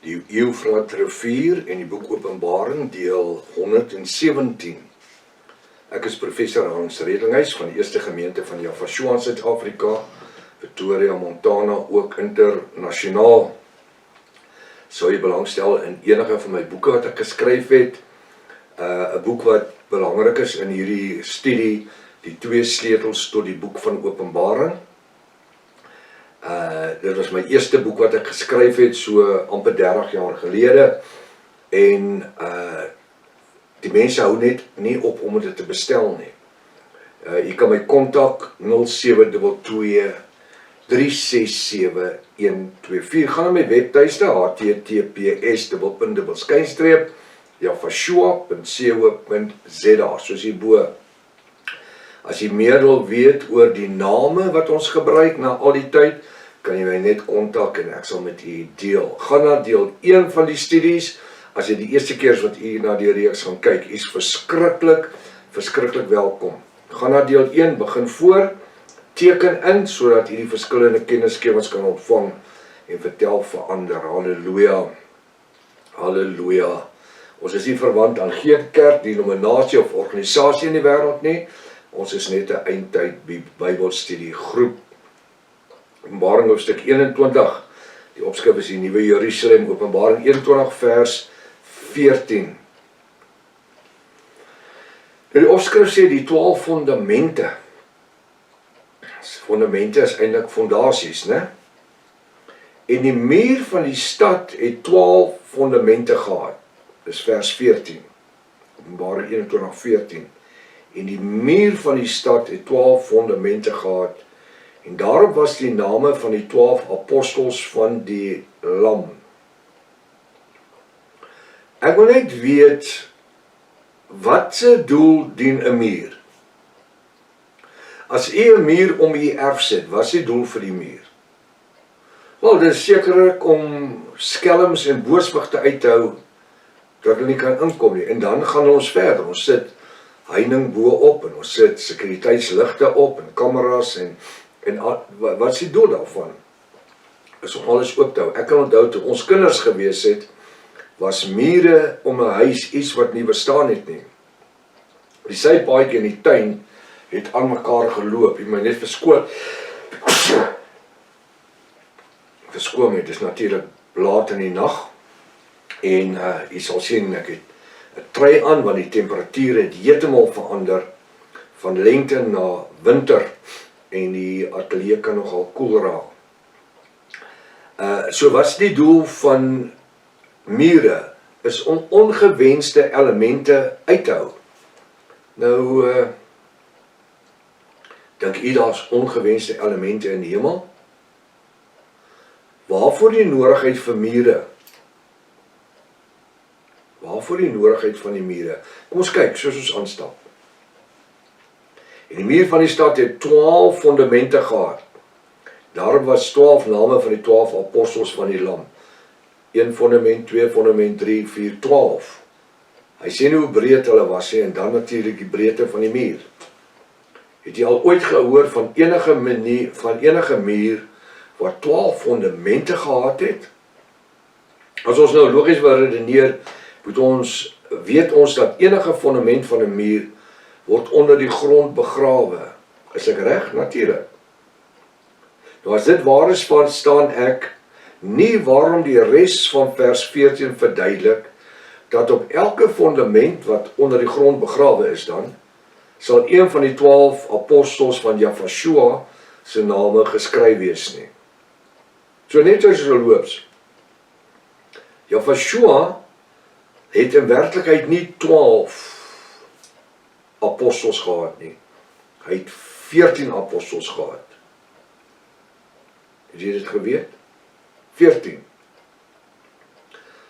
Die Eufrat rivier en die boek Openbaring, deel 117. Ek is professor Hans Redlinghuis van die Eerste Gemeente van Javashua in Suid-Afrika, Pretoria, Montana, ook internasionaal. Sou jy belangstel in enige van my boeke wat ek geskryf het, 'n boek wat belangrik is in hierdie studie, die 2 sleutels tot die boek van Openbaring. Dit was my eerste boek wat ek geskryf het, so amper 30 jaar gelede, en die mense hou net nie op om dit te bestel nie. Jy kan my kontak 0722367124. Gaan na my webtuiste https://javashua.co.za, soos hierbo. As jy meer wil weet oor die name wat ons gebruik na al die tyd, kan jy my net kontak en ek sal met u deel. Gaan na deel 1 van die studies, as jy die eerste keer is wat u na die reeks gaan kyk, is verskriklik welkom. Gaan na deel 1, begin voor, teken in, sodat u die verskillende kennisgewings kan ontvang en vertel vir ander. Halleluja, halleluja. Ons is nie verwant aan geen kerk, denominasie of organisasie in die wêreld nie. Ons is net 'n eindtyd Bybelstudie groep. Openbaring hoofstuk 21, die opskrif is die Nuwe Jerusalem, Openbaring 21 vers 14. Die opskrif sê die 12 fondamente. Fondamente is eintlik fondasies, né? En die muur van die stad het 12 fondamente gehad. Dis vers 14. Openbaring 21 14. En die muur van die stad het 12 fondamente gehad, en daarop was die name van die 12 apostels van die Lam. Ek wil net weet, wat se doel dien 'n muur? As u 'n muur om u erf sit, wat is die doel vir die muur? Wel, dit is sekerlik om skelms en booswigte uit te hou, dat hulle nie kan inkom nie, en dan gaan ons verder, ons sit heining bo op, en ons sit sekuriteitsligte op, en kameras, en wat is die doel daarvan? Is om alles oop te hou. Ek kan onthou, toe ons kinders gewees het, was mure om 'n huis iets wat nie bestaan het nie. Die sypaadjie in die tuin het aan mekaar geloop, jy moet net verskoon het, dis natuurlik laat in die nag, en jy sal sien, ek het 'n trui aan, want die temperatuur het heeltemal verander, van lente na winter, en die ateljee kan nogal koel raak. So wat is die doel van mure? Is om ongewenste elemente uit te hou. Nou, dink u daar's ongewenste elemente in die hemel? Waarvoor die nodigheid vir mure? Waarvoor die nodigheid van die mure? Kom ons kyk, soos ons aanstap. En die muur van die stad het 12 fondamente gehad. Daarop was 12 name van die 12 apostels van die Lam. 1 fondament, 2 fondament, 3, 4, 12. Hy sê nie hoe breed hulle was, en dan natuurlik die breedte van die muur. Het jy al ooit gehoor van enige muur wat 12 fondamente gehad het? As ons nou logies wil redeneer, weet ons dat enige fondament van 'n muur word onder die grond begrawe. Is ek reg? Natuurlik. Nou as dit waar is, staan ek nie waarom die res van vers 14 verduidelik, dat op elke fondament wat onder die grond begrawe is dan, sal een van die 12 apostels van Javashua se name geskryf wees nie. So net soos loops. Javashua het in werklikheid nie 12 apostels gehad nie. Hy het 14 apostels gehad. Het jy dit geweet? 14.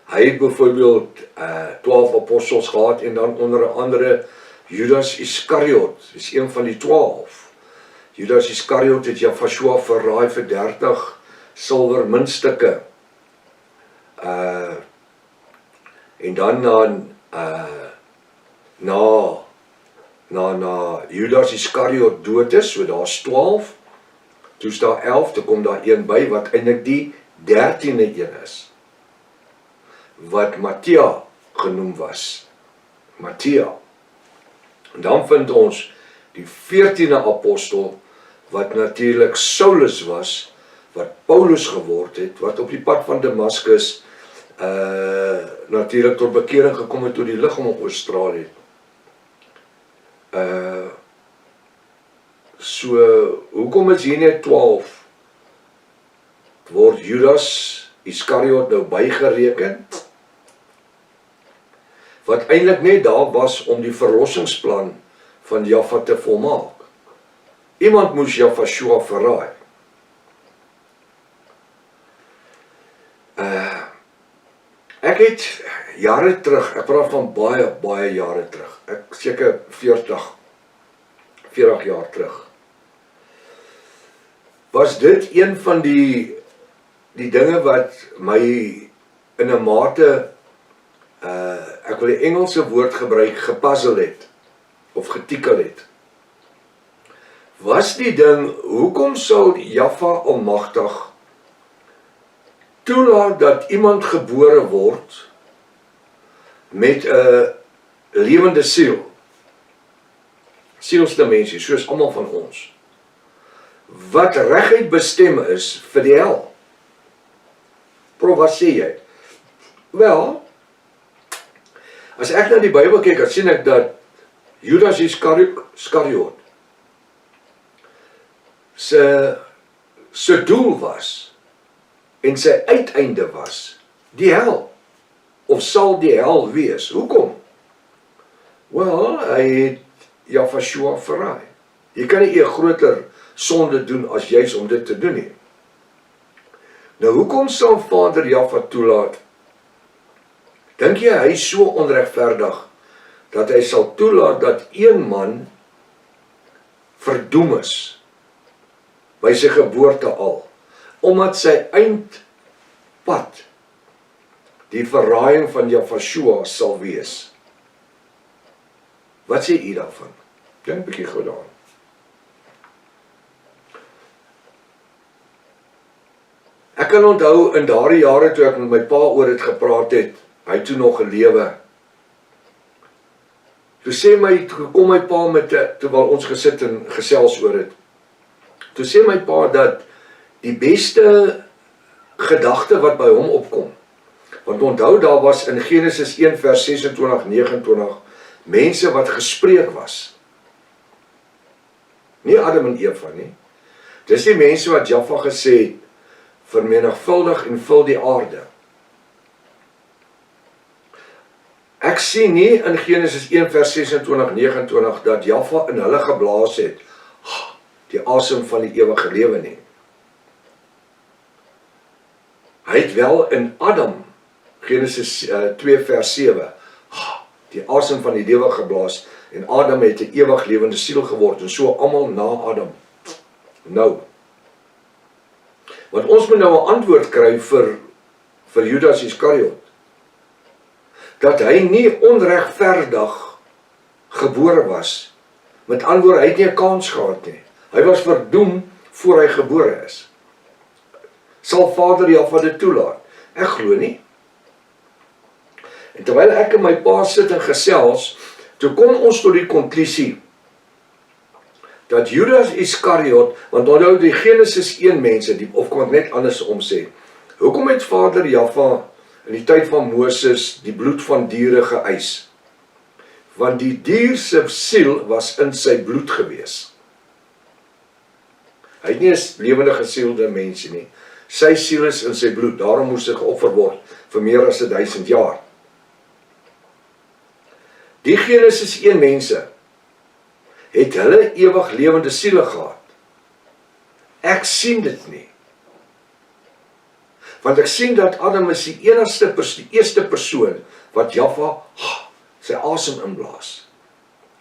Hy het byvoorbeeld 12 apostels gehad, en dan onder andere Judas Iskariot, is een van die 12. Judas Iskariot het Javashua verraai vir 30 silwer muntstukke. En dan na Judas Iskariot dood is, so daar's 12, toe is daar 11, toe kom daar een by, wat eintlik die 13e een is. wat Mattia genoem was. Mattia. En dan vind ons die 14de apostel, wat natuurlik Saulus was, wat Paulus geword het, wat op die pad van Damaskus natuurlik tot bekering gekom het toe die liggaam op oorstraal het. So, hoekom is hier net 12? Word Judas Iskariot nou bygereken? Wat eintlik net daar was om die verlossingsplan van Jaffa te volmaak. Iemand moes Jaffa verraai. Ek het jare terug, ek praat van baie jare terug, ek seker 40 jaar terug, was dit een van die dinge wat my in 'n mate, ek wil die Engelse woord gebruik, gepuzzle het, of getikkel het. Was die ding, hoekom sal Jaffa Almagtig toelaat dat iemand gebore word met 'n lewende siel, sielsdimensie, soos almal van ons, wat reguit bestem is vir die hel? Prof, wat sê jy? Wel, as ek na die Bybel kyk, dan sien ek dat Judas Iskariot sy doel was, en sy uiteinde was, die hel, of sal die hel wees. Hoekom? Wel, hy het Jaffa verraai. Jy kan nie 'n groter sonde doen as juis om dit te doen nie. Nou, hoekom sal Vader Jaffa toelaat? Dink jy hy is so onregverdig dat hy sal toelaat dat een man verdoem is by sy geboorte al, omdat sy eindpad die verraaiing van Jaffa sal wees? Wat sê u daarvan? Dink 'n bietjie gou daaraan. Ek kan onthou in daardie jare toe ek met my pa oor dit gepraat het, hy toe nog gelewe. Toe kom my pa terwyl ons gesit en gesels oor dit. Toe sê my pa dat die beste gedagte wat by hom opkom, want onthou daar was in Genesis 1 vers 26-29 mense wat gespreek was. Nie Adam en Eva nie. Dis die mense wat Jaffa gesê het, vermenigvuldig en vul die aarde. Ek sien nie in Genesis 1 vers 26-29 dat Jaffa in hulle geblaas het, die asem van die ewige lewe nie. Hy het wel in Adam, Genesis 2 vers 7, die asem van die lewe geblaas, en Adam het 'n ewig lewende siel geword, en so almal na Adam. Nou, want ons moet nou 'n antwoord kry vir Judas Iskariot, dat hy nie onregverdig gebore was, met ander woorde, hy het nie 'n kans gehad nie, hy was verdoem voor hy gebore is. Sal Vader Jaffa dit toelaat? Ek glo nie. En terwyl ek en my pa sit en gesels, toe kom ons tot die konklusie dat Judas Iskariot, want onthou die Genesis 1 mense, of kom ek net andersom sê, hoekom het Vader Jaffa in die tyd van Moses die bloed van diere geëis? Want die dier se siel was in sy bloed gewees. Hy het nie 'n lewende gesielde mens nie. Sy siel is in sy bloed, daarom moes hy geoffer word vir meer as 1000 jaar. Die Genesis 1 mense het hulle ewig lewende siele gehad. Ek sien dit nie. Want ek sien dat Adam is die eerste persoon wat Jaffa sy asem inblaas,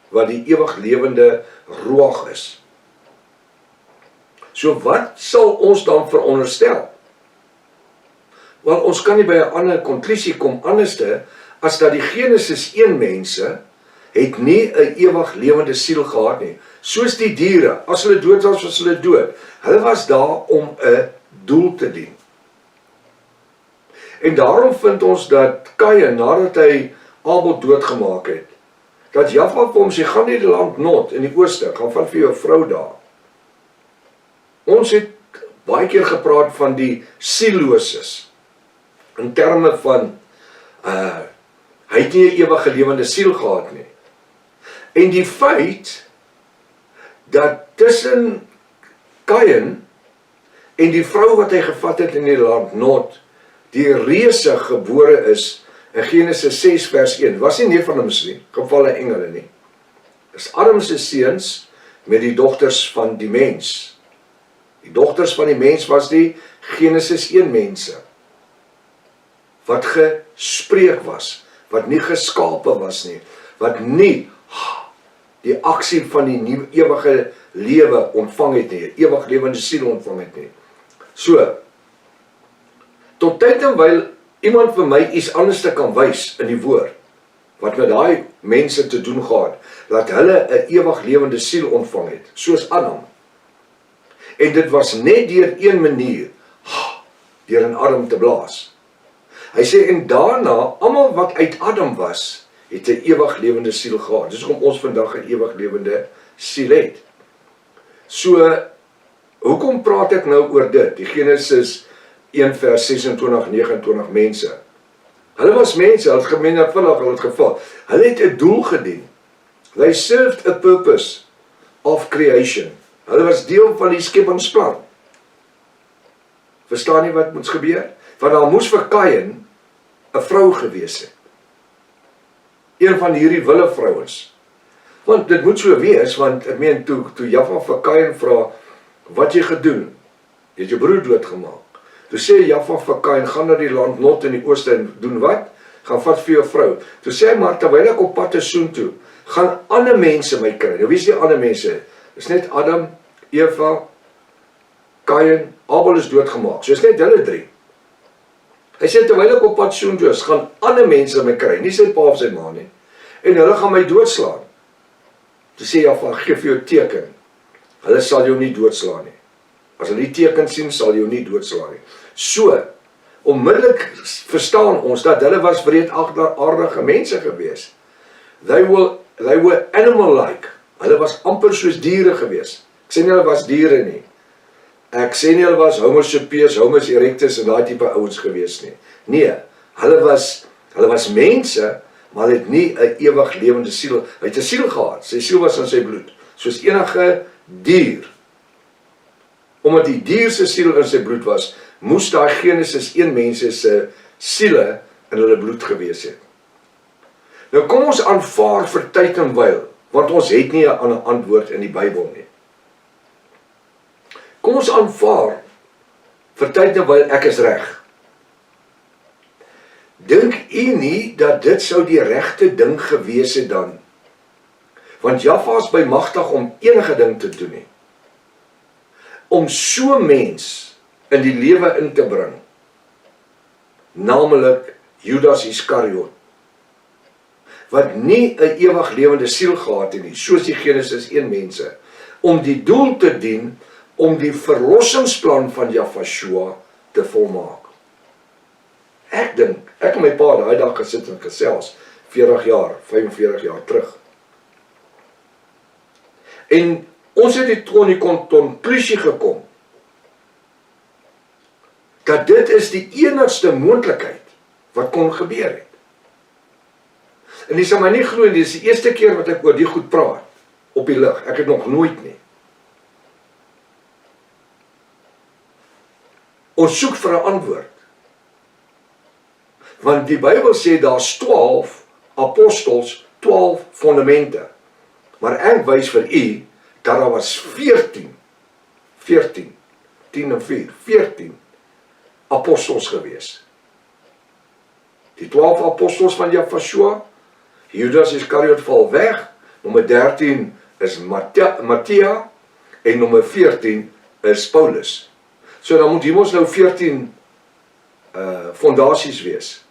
wat die ewig lewende ruach is. So wat sal ons dan veronderstel? Wel, ons kan nie by 'n ander konklusie kom anderste as dat die Genesis 1 mense het nie 'n ewig lewende siel gehad nie. Soos die diere, as hulle dood was hulle dood. Hulle was daar om 'n doel te dien. En daarom vind ons dat Kain, nadat hy Abel doodgemaak het, dat Jaffa vir hom sê, gaan nie die land Nod in die ooste, gaan vat vir jou 'n vrou daar. Ons het baie keer gepraat van die sielloses, in terme van, hy het nie 'n ewige lewende siel gehad nie. En die feit, dat tussen Kain en die vrou wat hy gevat het in die land Nod, die reuse gebore is, in Genesis 6 vers 1, was nie neef van hom nie, gevalle engele nie. Dis Adam se seuns met die dogters van die mens. Die dogters van die mens was die Genesis 1 mense, wat gespreek was, wat nie geskape was nie, wat nie die aksie van die nuwe ewige lewe ontvang het nie, ewig lewende siel ontvang het nie. So, tot tyd en wyl iemand vir my iets anders te kan wys in die woord, wat met daai mense te doen gehad, dat hulle 'n ewig lewende siel ontvang het, soos Adam. En dit was net deur een manier, deur in Adam te blaas. Hy sê, en daarna, almal wat uit Adam was, het 'n ewig lewende siel gehad. Dis hoekom ons vandag 'n ewig lewende siel het. So, hoekom praat ek nou oor dit? Die Genesis 1 vers 26, 29 mense. Hulle was mense, hulle het gemeenvuldig, hulle het geval. Hulle het 'n doel gedien. They served a purpose of creation. Hulle was deel van die skepingsplan. Verstaan nie wat moet gebeur? Want daar moes vir Kain 'n vrou gewees het. Een van hierdie wille vrouens. Want dit moet so wees, want ek meen toe Jaffa vir Kain vra, wat jy gedoen? Jy het jou broer doodgemaak. Toe sê Jaffa vir Kain, gaan na die land Nod in die ooste en doen wat? Gaan vat vir jou vrou. Toe sê hy, maar terwyl ek op pad is soontoe, gaan ander mense my kry. Nou wie is die ander mense? Dis net Adam, Eva, Kain, Abel is doodgemaak. So is net hulle 3. Hy sê, terwyl ek op pad soontoe is, gaan ander mense my kry, nie sy pa of sy ma nie. En hulle gaan my doodslaan. Toe sê Jaffa, gee vir jou teken. Hulle sal jou nie doodslaan nie. As hulle die teken sien, sal jou nie doodslaan nie. So, onmiddellik verstaan ons dat hulle was wreedaardige mense gewees. They were animal-like. Hulle was amper soos diere gewees. Ek sê nie hulle was diere nie. Ek sê nie hulle was Homo sapiens, Homo erectus en daai tipe ouens gewees nie. Nee, hulle was mense, maar hulle het nie 'n ewig lewende siel. Hy het 'n siel gehad. Sy siel was in sy bloed, soos enige dier. Omdat die dier se siel in sy bloed was, moes daar Genesis 1 mense se siele in hulle bloed gewees het. Nou kom ons aanvaar vir tyd en wyl, want ons het nie 'n ander antwoord in die Bybel nie. Kom ons aanvaar vir tyd en wyl ek is reg. Dink u nie dat dit sou die regte ding gewees het dan? Want Jaffa is bymagtig om enige ding te doen nie. Om so mens in die lewe in te bring, naamlik Judas Iskariot, wat nie 'n ewig lewende siel gehad het nie, soos die Genesis 1 mense, om die doel te dien, om die verlossingsplan van Jafashua te volmaak. Ek dink, ek en my pa daai dag gesit en gesels, 40 jaar, 45 jaar terug. En ons het tot die konklusie gekom, dat dit is die enigste moontlikheid wat kon gebeur het. En jy sal my nie glo, dit is die eerste keer wat ek oor die goed praat, op die lig, ek het nog nooit nie. Ons soek vir 'n antwoord. Want die Bybel sê daar's 12 apostels, 12 fondamente. Maar ek wys vir u, dat daar was 14, 10 en 4, 14 apostels gewees. Die 12 apostels van Jafashua, Judas Iskariot val weg, nommer 13 is Matthia, en nommer 14 is Paulus. So dan moet hier ons nou 14 fondasies wees.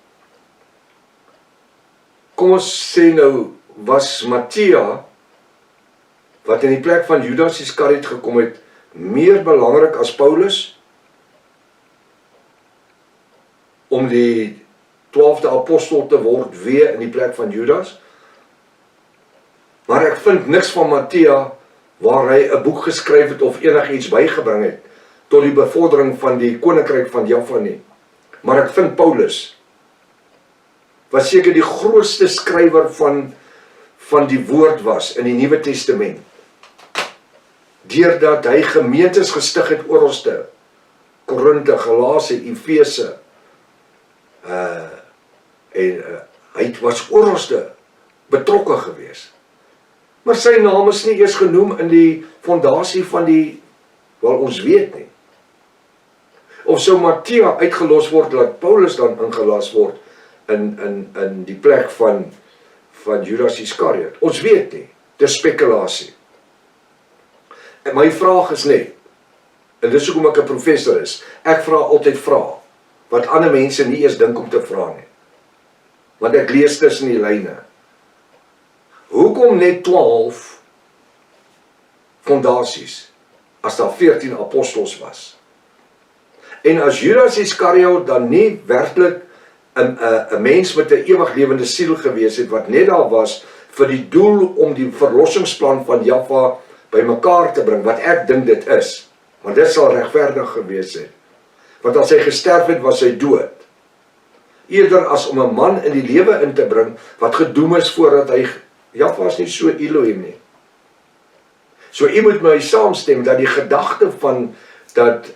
Kom ons sê nou, was Matthia, wat in die plek van Judas Iskariot gekom het, meer belangrik as Paulus? om die 12de apostel te word weer in die plek van Judas. Maar ek vind niks van Mattea waar hy 'n boek geskryf het of enigiets bygebring het tot die bevordering van die koninkryk van Jaffa nie. Maar ek vind Paulus was seker die grootste skrywer van die woord was in die Nuwe Testament. Deurdat hy gemeentes gestig het oralste, Korinthe, Galasië, Efese, hy was oralste betrokke gewees. Maar sy naam is nie eers genoem in die fondasie van wel ons weet nie. Of sou Mattea uitgelos word, laat Paulus dan ingelas word in die plek van Judas Iskariot. Ons weet nie, dit is spekulasie. En my vraag is net, en dis hoekom ek 'n professor is, ek vra altyd vrae, wat ander mense nie eers dink om te vra nie. Want ek lees tussen die lyne. Hoekom net 12 fondasies, as daar 14 apostels was? En as Judas Iskariot dan nie werklik 'n mens met 'n ewig lewende siel gewees het, wat net daar was vir die doel om die verlossingsplan van Jaffa bymekaar te bring, wat ek dink dit is, want dit sal regverdig gewees het. Want as hy gesterf het, was hy dood. Eerder as om 'n man in die lewe in te bring, wat gedoem is voordat hy, Jaffa is nie so Elohim nie. So u moet my saamstem dat die gedagte van dat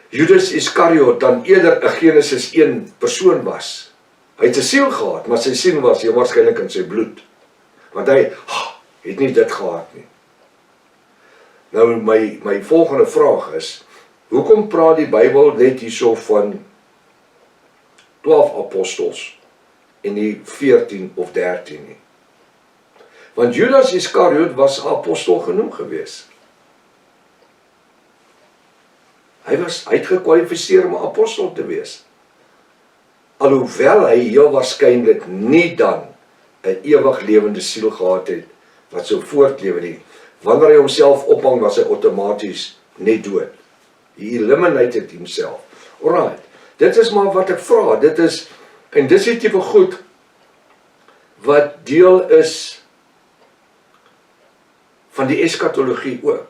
Judas Iskariot dan eerder 'n Genesis 1 persoon was. Hy het 'n siel gehad, maar sy siel was heel waarskynlik in sy bloed. Want hy het nie dit gehad nie. Nou my volgende vraag is, hoekom praat die Bybel net hierso van 12 apostels en nie 14 of 13 nie? Want Judas Iskariot was 'n apostel genoem gewees. Hy het gekwalifiseer om 'n apostel te wees. Alhoewel hy heel waarskynlik nie dan 'n ewig lewende siel gehad het, wat sou voortlewe nie. Wanneer hy homself ophang, was hy outomaties net dood. He eliminated himself. Alright, dit is maar wat ek vra, en dis die tipe goed, wat deel is van die eskatologie ook.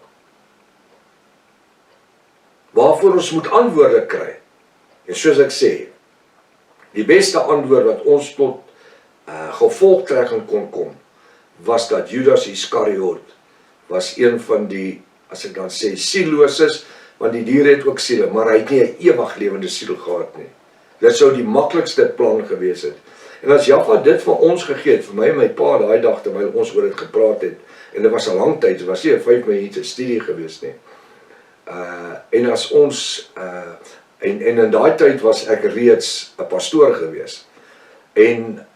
Waarvoor ons moet antwoorde kry. En soos ek sê, die beste antwoord wat ons tot gevolgtrekking kon kom, was dat Judas Iskariot was een van die, as ek dan sê, sielloses, want die diere het ook siele, maar hy het nie 'n ewig lewende siel gehad nie. Dit sou die maklikste plan gewees het. En as Jaffa dit vir ons gegee het, vir my en my pa daai dag terwyl ons oor dit gepraat het, en dit was 'n lang tyd, dit was nie 'n 5 minute studie gewees nie. En as ons, en in daai tyd was ek reeds 'n pastoor gewees. En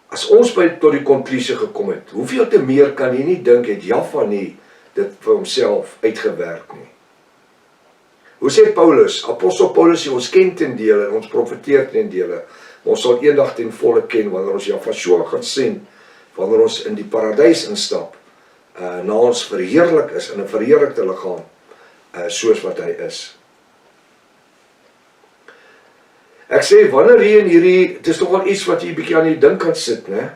as ons tot die konklusie gekom het, hoeveel te meer kan jy nie dink, het Jaffa nie dit vir homself uitgewerk nie. Hoe sê Paulus, apostel Paulus, ons ken ten dele, ons profeteer ten dele, ons sal eendag ten volle ken, wanneer ons Jaffa gaan sien, wanneer ons in die paradys instap, na ons verheerlik is, in 'n verheerlikte liggaam, soos wat hy is. Ek sê, wanneer jy in hierdie, het is nogal iets wat jy 'n bietjie aan die dink kan sit, né?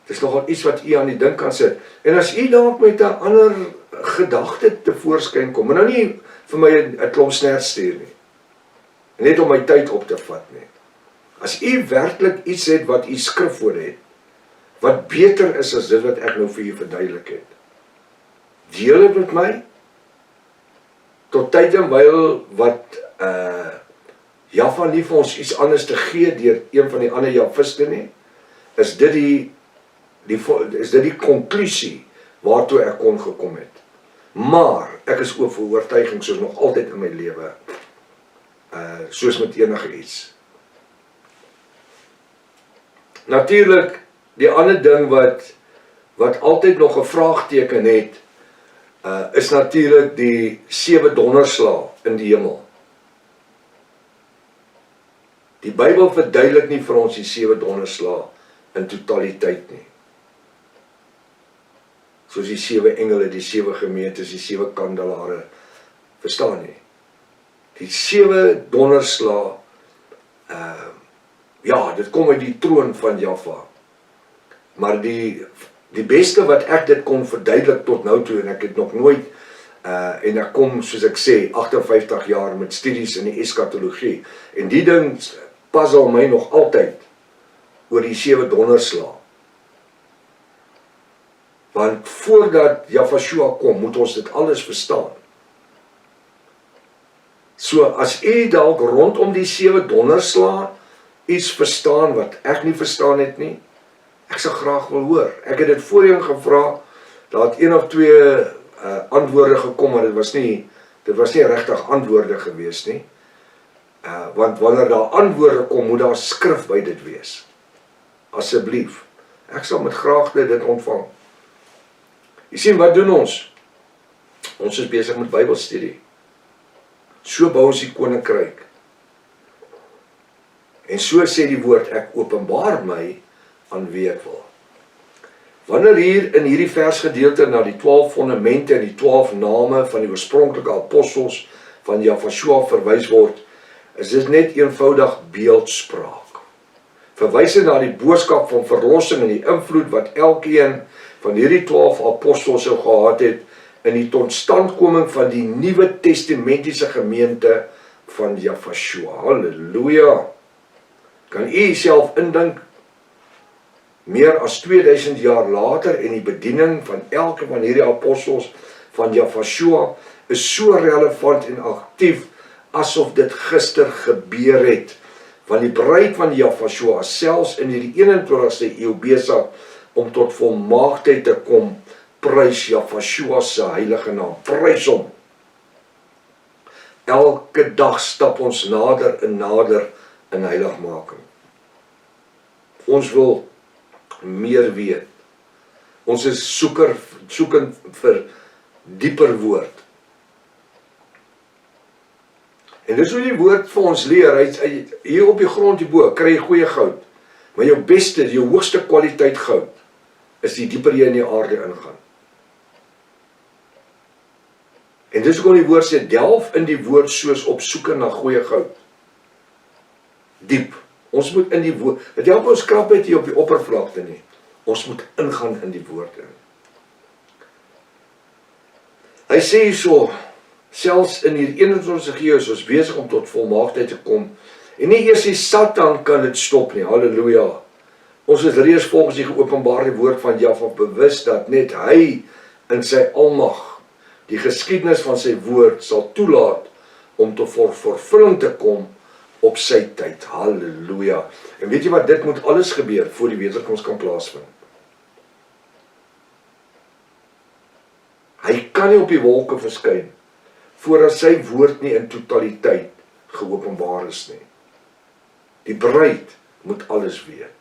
Het is nogal iets wat jy aan die dink kan sit. En as jy dalk met 'n ander gedagte tevoorskyn kom, en nou nie vir my 'n klomp snert stuur nie, net om my tyd op te vat nie. As jy werklik iets het wat jy skrif voor het, wat beter is as dit wat ek nou vir jy verduidelik het, deel dit met my, tot tyd en wyl wat Jaffa nie vir ons iets anders te gee deur een van die ander Jafiste nie, is dit die konklusie waartoe ek kon gekom het. Maar ek is ook vir oortuiging, soos nog altyd in my lewe, soos met enige iets. Natuurlik, die ander ding wat altyd nog 'n vraagteken het, is natuurlik die 7 donderslae in die hemel. Die Bybel verduidelik nie vir ons die 7 donderslae in totaliteit nie. Soos die 7 engele, die 7 gemeentes, die 7 kandelare, verstaan nie. Die 7 donderslae, ja, dit kom uit die troon van Jaffa. Maar die beste wat ek dit kon verduidelik tot nou toe, en ek het nog nooit, en ek kom, soos ek sê, 58 jaar met studies in die eskatologie, en die ding puzzle my nog altyd oor die 7 donderslae. Want voordat Jafashua kom, moet ons dit alles verstaan. So, as u dalk rondom die 7 donderslae iets verstaan wat ek nie verstaan het nie, ek sal graag wil hoor. Ek het dit voorheen gevra, daar het 1 of 2 antwoorde gekom, maar dit was nie regtig antwoorde gewees nie. Want wanneer daar antwoorde kom, moet daar skrif by dit wees. Asseblief. Ek sal met graagte dit ontvang. Jy sien, wat doen ons? Ons is besig met Bybelstudie. So bou ons die koninkryk. En so sê die woord, ek openbaar my aan wie ek wil. Wanneer hier in hierdie versgedeelte na die 12 fondamente en die 12 name van die oorspronklike apostels van Jafashua verwys word, is dit net eenvoudig beeldspraak. Verwys na die boodskap van verlossing en die invloed wat elkeen van hierdie 12 apostels sou gehad het in die totstandkoming van die Nuwe Testamentiese gemeente van Jafashua. Halleluja! Kan u self indink, meer as 2000 jaar later en die bediening van elke van hierdie apostels van Jafashua is so relevant en aktief asof dit gister gebeur het. Want die bruid van Jafashua selfs in die 21ste eeu besig om tot volmaaktheid te kom, prys Jafashua se heilige naam. Prys hom. Elke dag stap ons nader en nader in heiligmaking. Ons wil meer weet. Ons is soekend vir dieper woord. En dis hoe die woord vir ons leer, hier op die grond hierbo, kry jy goeie goud. Maar jou beste, jou hoogste kwaliteit goud, is die dieper jy in die aarde ingaan. En dis hoekom die woord sê, delf in die woord soos op soeke na goeie goud. Diep. Ons moet in die woord, het help ons krap het hier op die oppervlakte nie. Ons moet ingaan in die woord in. Hy sê so, selfs in die 21ste eeu is ons besig om tot volmaaktheid te kom, en nie eers die Satan kan dit stop nie, halleluja. Ons is reeds volgens die geopenbaarde woord van Jahwe bewus dat net hy in sy almag die geskiedenis van sy woord sal toelaat om tot vervulling te kom op sy tyd, halleluja. En weet jy wat, dit moet alles gebeur voor die wederkoms kan plaasvind. Hy kan nie op die wolke verskyn voordat sy woord nie in totaliteit geopenbaar is nie. Die bruid moet alles weet.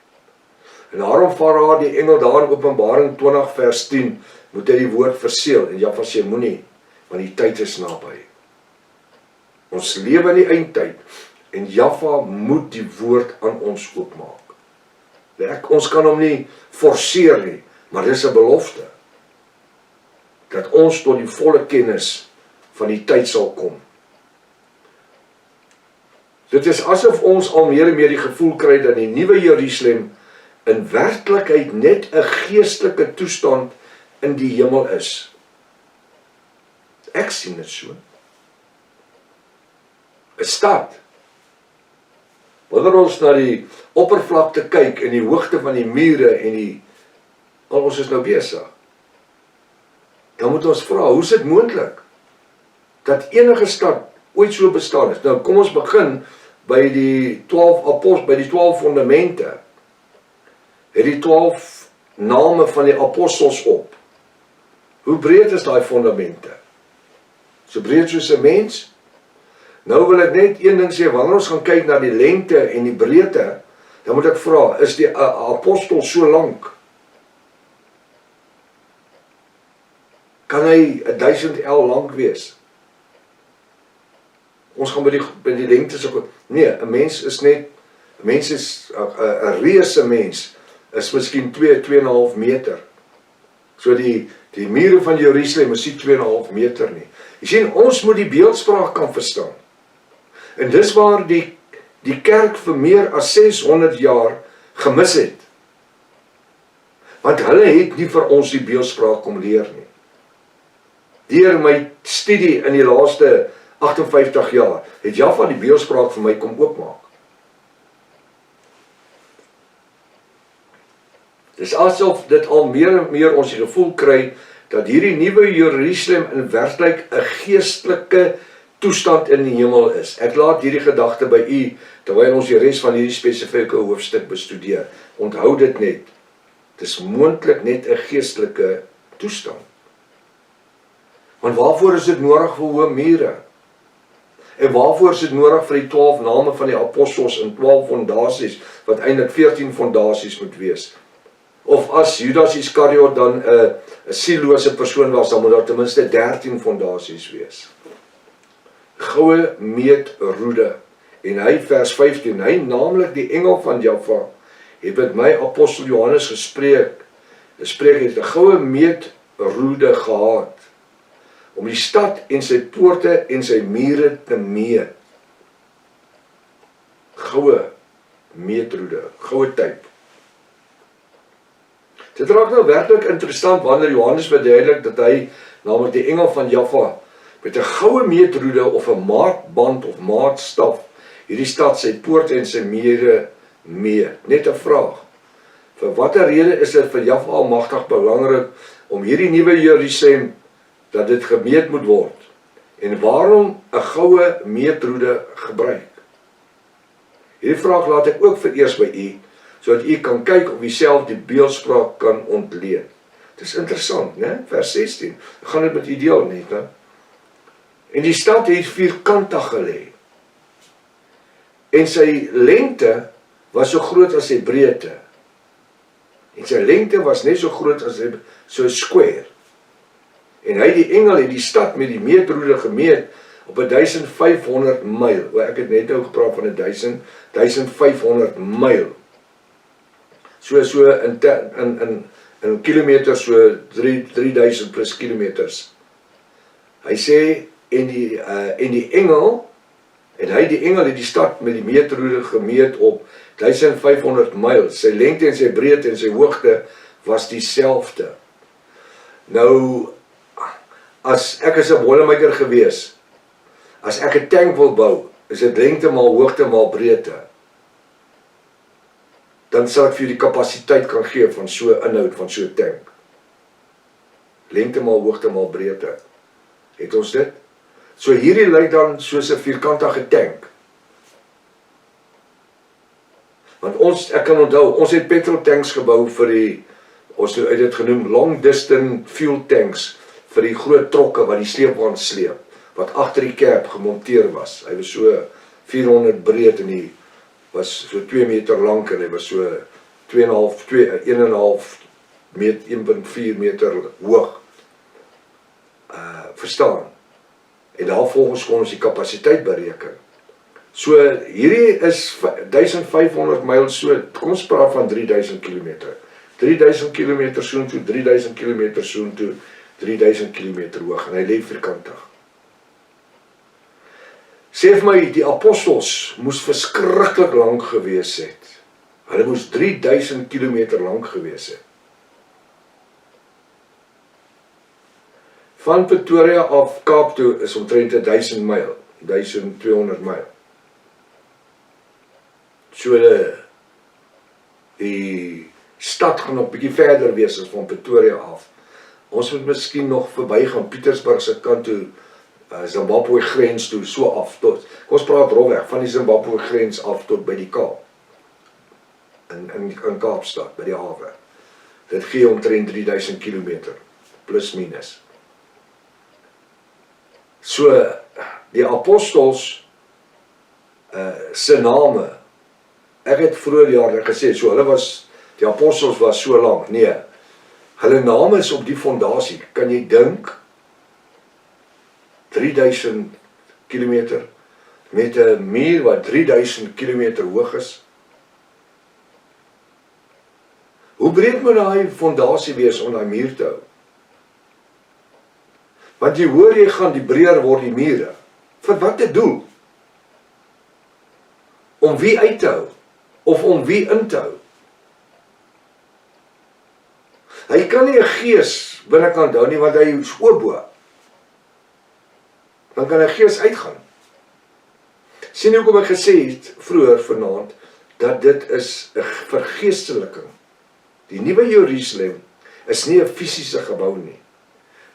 En daarom vaar die engel daar in Openbaring 20 vers 10, moet hy die woord verseël, en Jahwe sê moenie, want die tyd is naby. Ons lewe in die eindtyd, en Jahwe moet die woord aan ons oopmaak. Ons kan hom nie forceer nie, maar dis 'n belofte, dat ons tot die volle kennis van die tyd sal kom. Dit is asof ons al meer en meer die gevoel kry dat die nuwe Jerusalem in werklikheid net 'n geestelike toestand in die hemel is. Ek sien dit so. 'n Stad. Wanneer ons na die oppervlakte kyk en die hoogte van die mure en ons is nou besig, dan moet ons vra, hoe is dit moontlik dat enige stad ooit so bestaan is? Nou kom ons begin by die 12 fondamente. Het die 12 name van die apostels op. Hoe breed is daai fondamente? So breed soos 'n mens? Nou wil ek net een ding sê, wanneer ons gaan kyk na die lengte en die breedte, dan moet ek vra, is die apostel so lank? Kan hy 1000 L lank wees? Ons gaan by die lengte so. Nee, 'n mens is 'n reuse mens is miskien 2,5 meter. So die mure van Jerusalem is nie 2,5 meter nie. Jy sien, ons moet die beeldspraak kan verstaan. En dis waar die kerk vir meer as 600 jaar gemis het. Want hulle het nie vir ons die beeldspraak kom leer nie. Deur my studie in die laaste 58 jaar, het Jaffa die beeldspraak vir my kom oopmaak. Dis asof dit al meer en meer ons die gevoel kry, dat hierdie nuwe Jerusalem in werklik 'n geestelike toestand in die hemel is. Ek laat hierdie gedagte by u, terwyl ons die res van hierdie spesifieke hoofstuk bestudeer. Onthou dit net. Dis moontlik net 'n geestelike toestand. Want waarvoor is dit nodig vir hoë mure? En waarvoor is dit nodig vir die 12 name van die apostels en 12 fondasies, wat eintlik 14 fondasies moet wees? Of as Judas Iskariot dan 'n siellose persoon was, dan moet daar ten minste 13 fondasies wees. Goue meetroede. En hy vers 15, hy naamlik die engel van Jaffa, het met my apostel Johannes gespreek het 'n goue meetroede gehad, om die stad en sy poorte en sy mure te meet. Goue meetroede, goue typ. Dit raak nou werklik interessant wanneer Johannes verduidelik dat hy, naamlik die engel van Jaffa, met 'n goue meetroede of 'n maatband of maatstaf, hierdie stad sy poorte en sy mure meet. Net 'n vraag. Vir watter rede is dit vir Jaffa almagtig belangrik om hierdie nuwe Jerusalem, dat dit gemeet moet word? En waarom 'n goue meetroede gebruik? Hierdie vraag laat ek ook vereers by u, sodat u kan kyk of u self die beeldspraak kan ontleed. Dit is interessant, né? Vers 16. Ek gaan dit met u deel net, né? En die stad het vierkantig gelê. En sy lengte was so groot as sy breedte. En sy lengte was net so groot as so 'n square. En hy, die engel, het die stad met die meetroede gemeet op 1500 myl. Ek het net nou gepraat van 1500 myl. So in kilometers, so 3000 plus kilometers. Hy sê, en die engel, en hy, die engel, het die stad met die meetroede gemeet op 1500 myl. Sy lengte en sy breedte en sy hoogte was dieselfde. Nou, as ek is 'n bollemaker gewees, as ek 'n tank wil bou, is dit lengte maal hoogte maal breedte. Dan sal ek vir die kapasiteit kan gee van so 'n inhoud van so 'n tank. Lengte maal hoogte maal breedte. Het ons dit? So hierdie lyk dan soos 'n vierkantige tank. Want ek kan onthou, ons het petrol tanks gebou vir ons het dit genoem long distance fuel tanks, vir die groot trokke wat die sleepwand sleep, wat agter die kerk gemonteer was. Hy was so 400 breed en hy was so 2 meter lank en hy was so 1,4 meter hoog. Verstaan? En daarvolgens kon ons die kapasiteit bereken. So hierdie is 1500 myl, so kom ons praat van 3000 kilometer. 3000 kilometer soontoe, 3000 kilometer soontoe, 3000 kilometer hoog, en hy lê vierkantig. Sê vir my, die apostels moes verskriklik lank gewees het. Hulle moes 3000 kilometer lank gewees het. Van Pretoria af Kaap toe is omtrent 1000 myl, 1200 myl. So die stad gaan nog bietjie verder wees as van Pretoria af. Ons moet miskien nog verby gaan Pietersburg se kant toe, Zimbabwe grens toe, so af tot, kom ons praat rolweg, van die Zimbabwe grens af tot by die Kaap. In Kaapstad, by die hawe. Dit gee omtrent 3000 kilometer, plus minus. So, die apostels se name, ek het vroeër jaar gesê, so hulle was, die apostels was so lank, nee, hulle name is op die fondasie, kan jy dink, 3000 kilometer, met 'n muur wat 3000 kilometer hoog is. Hoe breed moet daai fondasie wees om daai muur te hou? Want jy hoor jy gaan, die breër word die mure. Vir wat 'n doel? Om wie uit te hou? Of om wie in te hou? Hy kan nie 'n gees binnekant hou nie, want hy is oorbo. Dan kan 'n gees uitgaan. Sien hoekom ek gesê het vroeër vanaand, dat dit is 'n vergeesteliking. Die nuwe Jerusalem is nie 'n fisiese gebou nie.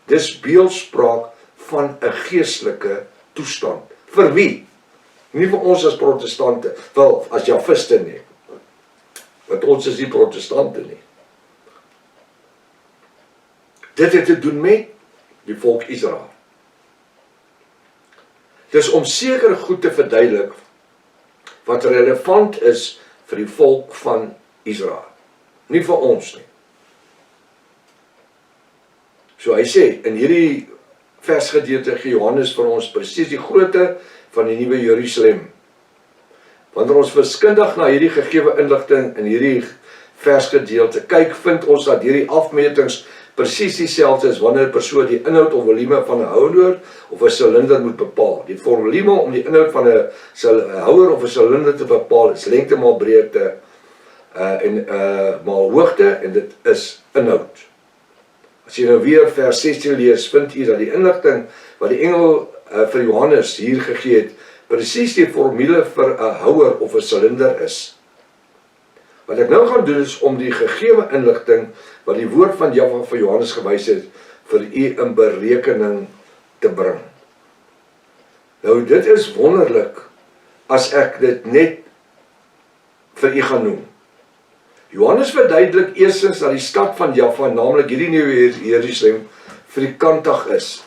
Dis beeldspraak van 'n geestelike toestand. Vir wie? Nie vir ons as protestante, wel, as javiste nie. Want ons is nie protestante nie. Dit het te doen met die volk Israel. Dis om sekere goed te verduidelik wat relevant is vir die volk van Israel. Nie vir ons nie. So hy sê, in hierdie versgedeelte gee Johannes vir ons presies die grootte van die nuwe Jerusalem. Wanneer ons verskundig na hierdie gegewe inligting in hierdie versgedeelte kyk, vind ons dat hierdie afmetings presies dieselfde is wanneer 'n persoon die inhoud of volume van 'n houer of 'n silinder moet bepaal. Die volume om die inhoud van 'n houer of 'n silinder te bepaal is lengte maal breedte maal hoogte, en dit is inhoud. As jy nou weer vers 16 lees, vind jy dat die inligting wat die engel vir Johannes hier gegee het, presies die formule vir 'n houer of 'n silinder is. Wat ek nou gaan doen is om die gegewe inligting wat die woord van Jahwe vir Johannes gewys het, vir u in berekening te bring. Nou dit is wonderlik as ek dit net vir u gaan noem. Johannes verduidelik eerstens dat die stad van Jaffa, naamlik hierdie nuwe Jerusalem, vierkantig is.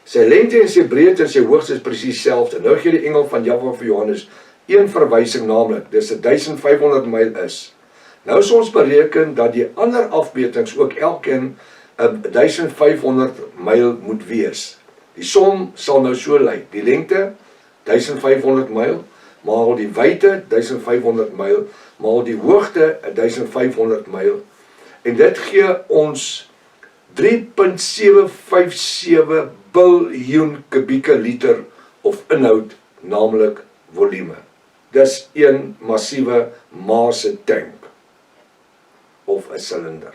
Sy lengte en sy breedte en sy hoogte is presies dieselfde. Nou gee die engel van Jaffa vir Johannes een verwysing, naamlik dis 1500 myl is. Nou is ons bereken dat die ander afmetings ook elkeen 1500 myl moet wees. Die som sal nou so lyk: die lengte 1500 myl, maal die wyte 1500 myl, maal die hoogte 1500 myl, en dit gee ons 3.757 biljoen kubieke liter of inhoud, naamlik volume. Dis een massiewe maase tank of 'n silinder.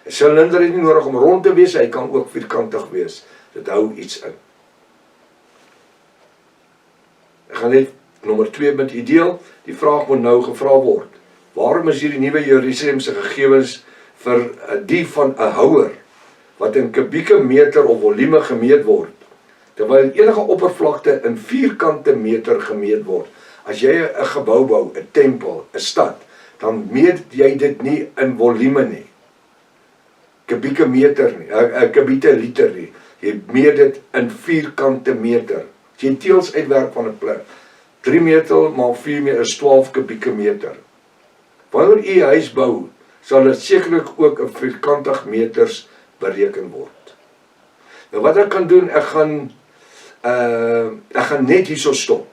'n Silinder is nie nodig om rond te wees, hy kan ook vierkantig wees. Dit hou iets in. Ek gaan net nommer 2 met u deel. Die vraag moet nou gevra word: waarom is hierdie nuwe Jerusalem se gegevens vir die van 'n houer wat in kubieke meter of volume gemeet word, terwyl enige oppervlakte in vierkante meter gemeet word? As jy 'n gebou bou, 'n tempel, 'n stad, dan meet jy dit nie in volume nie, kubieke meter nie, kubieke liter nie. Jy meet dit in vierkante meter. As jy teels uitwerk van 'n plek, 3 meter maal 4 meter is 12 kubieke meter. Wanneer u 'n huis bou, sal dit sekerlik ook in vierkantig meters bereken word. Nou wat ek kan doen, ek gaan net hierso stop.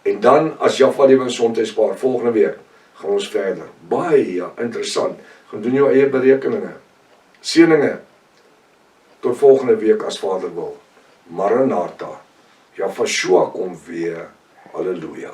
En dan, as Jaffa Lewe en Sondag spaar, volgende week gaan ons verder. Baie interessant. Gaan doen jou eie berekeninge. Seëninge. Tot volgende week as Vader wil. Maranatha. Jaffa Shua kom weer. Halleluja.